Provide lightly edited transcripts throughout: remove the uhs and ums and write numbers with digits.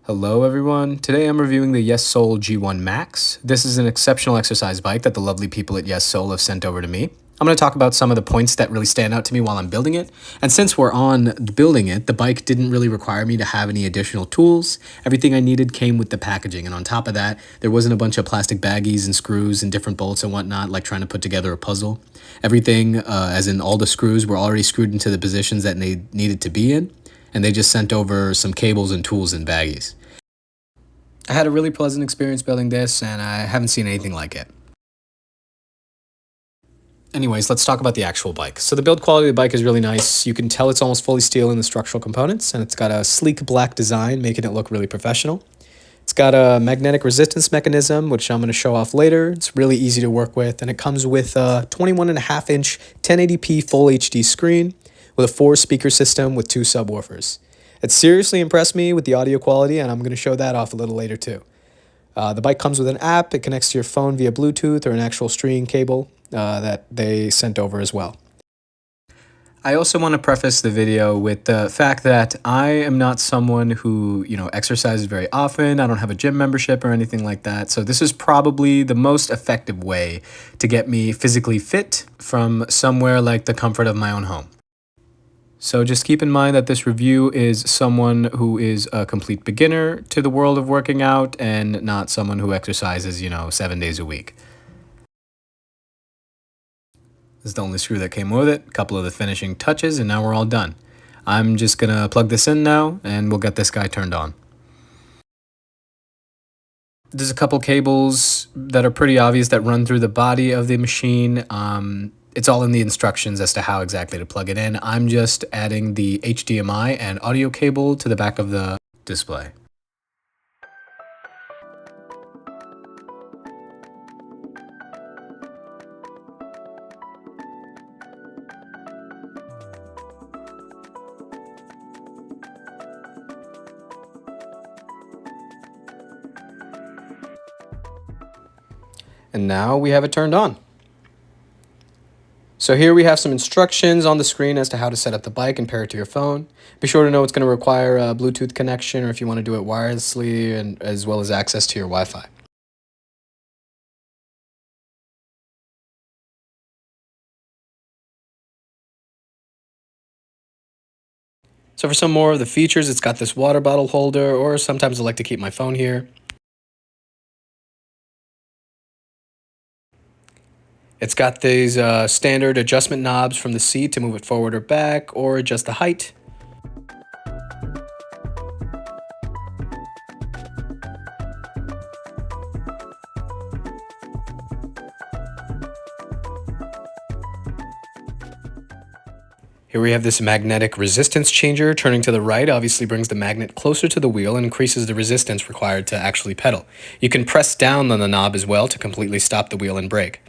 Hello everyone, today I'm reviewing the Yesoul G1 Max. This is an exceptional exercise bike that the lovely people at Yesoul have sent over to me. I'm going to talk about some of the points that really stand out to me while I'm building it. And since we're on building it, the bike didn't really require me to have any additional tools. Everything I needed came with the packaging, and on top of that, there wasn't a bunch of plastic baggies and screws and different bolts and whatnot, like trying to put together a puzzle. Everything, as in all the screws, were already screwed into the positions that they needed to be in, and they just sent over some cables and tools and baggies. I had a really pleasant experience building this, and I haven't seen anything like it. Anyways, let's talk about the actual bike. So the build quality of the bike is really nice. You can tell it's almost fully steel in the structural components, and it's got a sleek black design, making it look really professional. It's got a magnetic resistance mechanism, which I'm going to show off later. It's really easy to work with, and it comes with a 21.5-inch 1080p Full HD screen with a 4-speaker system with 2 subwoofers. It seriously impressed me with the audio quality, and I'm going to show that off a little later too. The bike comes with an app. It connects to your phone via Bluetooth or an actual string cable that they sent over as well. I also want to preface the video with the fact that I am not someone who, exercises very often. I don't have a gym membership or anything like that. So this is probably the most effective way to get me physically fit from somewhere like the comfort of my own home. So just keep in mind that this review is someone who is a complete beginner to the world of working out and not someone who exercises, 7 days a week. This is the only screw that came with it, a couple of the finishing touches, and now we're all done. I'm just going to plug this in now, and we'll get this guy turned on. There's a couple cables that are pretty obvious that run through the body of the machine. It's all in the instructions as to how exactly to plug it in. I'm just adding the HDMI and audio cable to the back of the display. And now we have it turned on. So here we have some instructions on the screen as to how to set up the bike and pair it to your phone. Be sure to know it's going to require a Bluetooth connection, or if you want to do it wirelessly, and as well as access to your Wi-Fi. So for some more of the features, it's got this water bottle holder, or sometimes I like to keep my phone here. It's got these standard adjustment knobs from the seat to move it forward or back, or adjust the height. Here we have this magnetic resistance changer. Turning to the right obviously brings the magnet closer to the wheel and increases the resistance required to actually pedal. You can press down on the knob as well to completely stop the wheel and brake.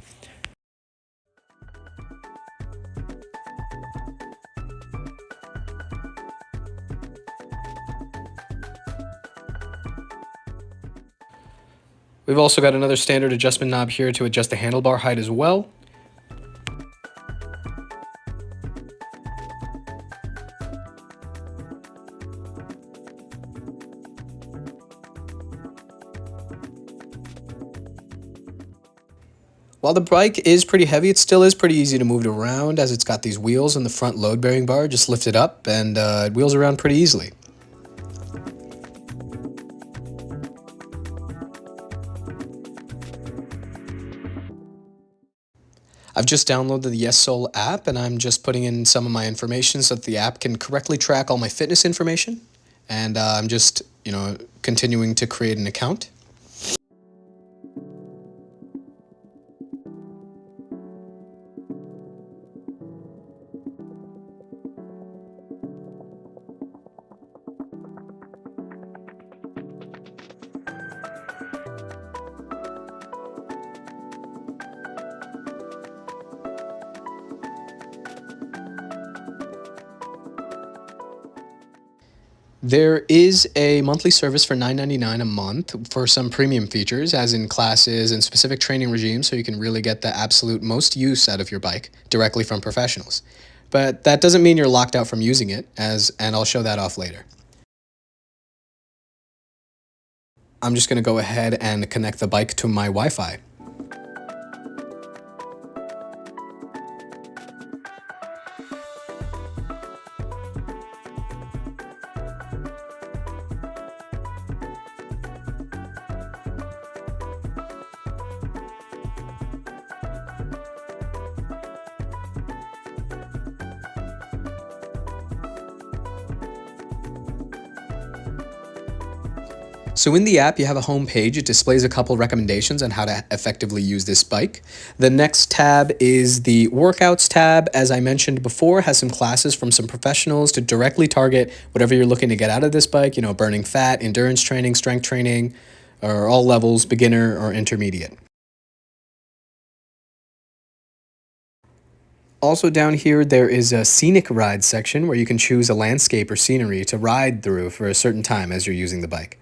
We've also got another standard adjustment knob here to adjust the handlebar height as well. While the bike is pretty heavy, it still is pretty easy to move it around, as it's got these wheels and the front load-bearing bar. Just lift it up and it wheels around pretty easily. I've just downloaded the Yesoul app, and I'm just putting in some of my information so that the app can correctly track all my fitness information. And I'm just, continuing to create an account. There is a monthly service for $9.99 a month for some premium features, as in classes and specific training regimes, so you can really get the absolute most use out of your bike directly from professionals. But that doesn't mean you're locked out from using it, and I'll show that off later. I'm just going to go ahead and connect the bike to my Wi-Fi. So in the app, you have a home page. It displays a couple recommendations on how to effectively use this bike. The next tab is the workouts tab. As I mentioned before, has some classes from some professionals to directly target whatever you're looking to get out of this bike, you know, burning fat, endurance training, strength training, or all levels, beginner or intermediate. Also down here, there is a scenic ride section where you can choose a landscape or scenery to ride through for a certain time as you're using the bike.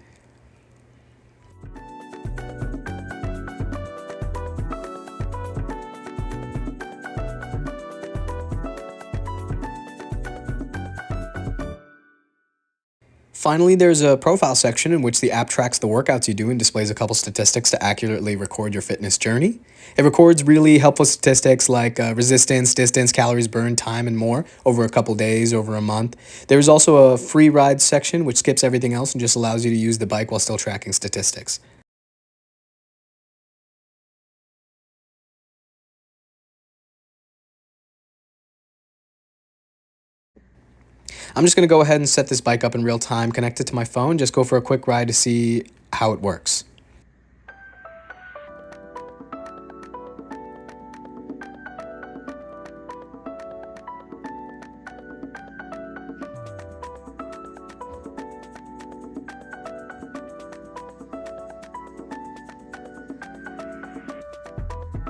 Finally, there's a profile section in which the app tracks the workouts you do and displays a couple statistics to accurately record your fitness journey. It records really helpful statistics like resistance, distance, calories burned, time, and more over a couple days, over a month. There's also a free ride section which skips everything else and just allows you to use the bike while still tracking statistics. I'm just going to go ahead and set this bike up in real time, connect it to my phone, just go for a quick ride to see how it works.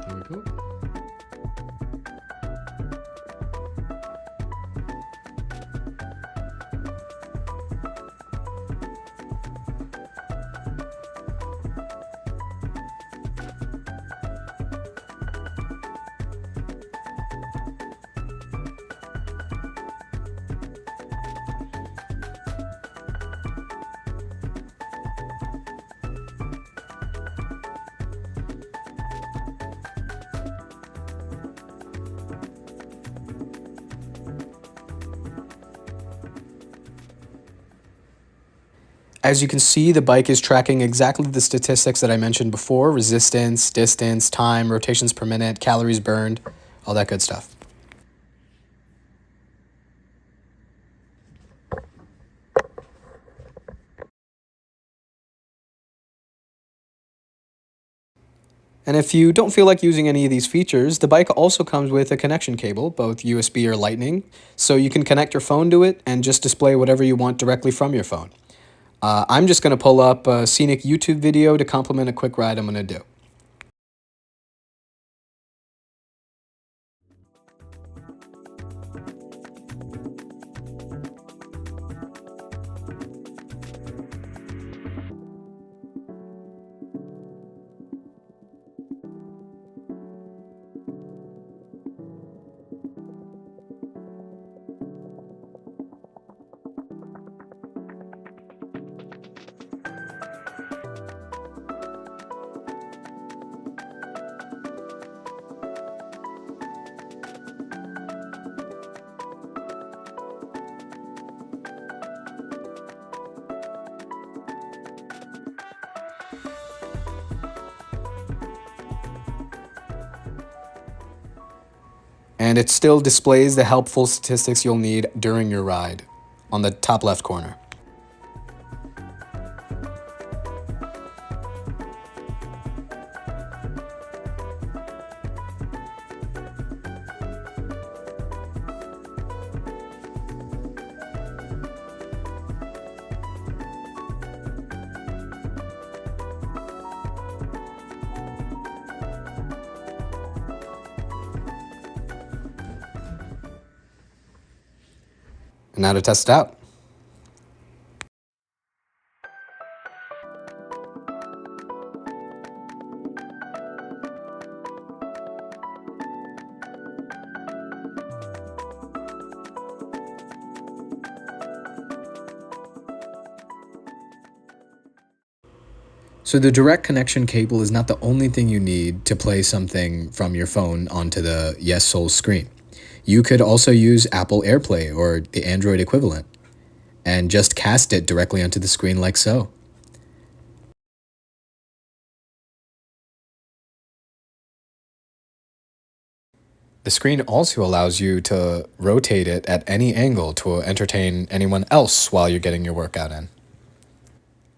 There we go. As you can see, the bike is tracking exactly the statistics that I mentioned before: resistance, distance, time, rotations per minute, calories burned, all that good stuff. And if you don't feel like using any of these features, the bike also comes with a connection cable, both USB or Lightning, so you can connect your phone to it and just display whatever you want directly from your phone. I'm just going to pull up a scenic YouTube video to complement a quick ride I'm going to do. And it still displays the helpful statistics you'll need during your ride on the top left corner. And now to test it out. So the direct connection cable is not the only thing you need to play something from your phone onto the Yesoul screen. You could also use Apple AirPlay or the Android equivalent and just cast it directly onto the screen like so. The screen also allows you to rotate it at any angle to entertain anyone else while you're getting your workout in.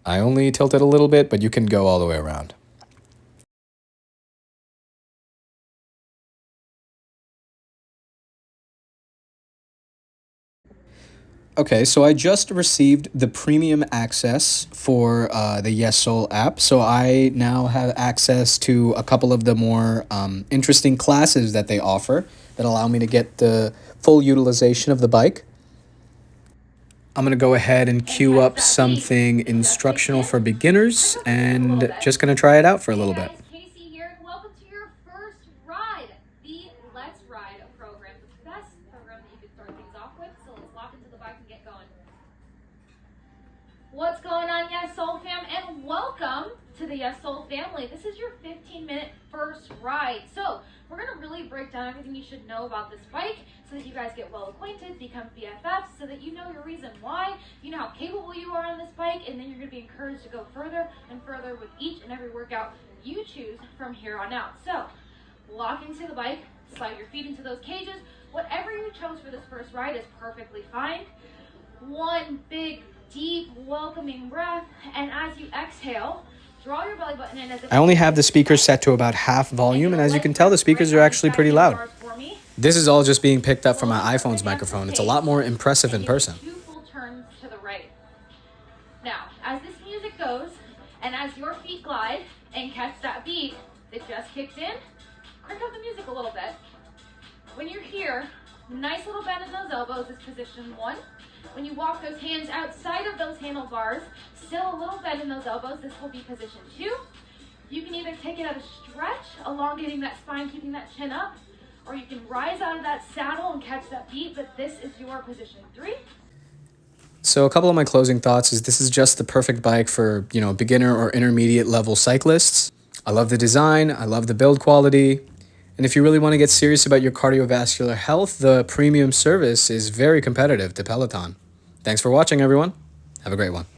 I only tilt it a little bit, but you can go all the way around. Okay, so I just received the premium access for the Yesoul app. So I now have access to a couple of the more interesting classes that they offer that allow me to get the full utilization of the bike. I'm going to go ahead and queue up something instructional for beginners and just going to try it out for a little bit. Casey here, and welcome to your first ride, the Let's Ride program, the best program that you can start things off with. So let's lock into the bike and get going. What's going on, Yesoul fam, and welcome to the Yesoul family. This is your 15-minute first ride. So we're going to really break down everything you should know about this bike so that you guys get well acquainted, become BFFs, so that you know your reason why, you know how capable you are on this bike, and then you're going to be encouraged to go further and further with each and every workout you choose from here on out. So lock into the bike, slide your feet into those cages. Whatever you chose for this first ride is perfectly fine. One big, deep, welcoming breath, and as you exhale, draw your belly button in as if I only have the speakers set to about half volume, and as you can tell, the speakers are actually pretty loud. This is all just being picked up from my iPhone's microphone. It's a lot more impressive in person. 2 full turns to the right. Now, as this music goes, and as your feet glide and catch that beat that just kicked in, crank up the music a little bit. When you're here, nice little bend in those elbows is position 1. When you walk those hands outside of those handlebars, still a little bend in those elbows, this will be position 2. You can either take it at a stretch, elongating that spine, keeping that chin up, or you can rise out of that saddle and catch that beat, but this is your position 3. So a couple of my closing thoughts is this is just the perfect bike for, beginner or intermediate level cyclists. I love the design, I love the build quality, and if you really want to get serious about your cardiovascular health, the premium service is very competitive to Peloton. Thanks for watching, everyone. Have a great one.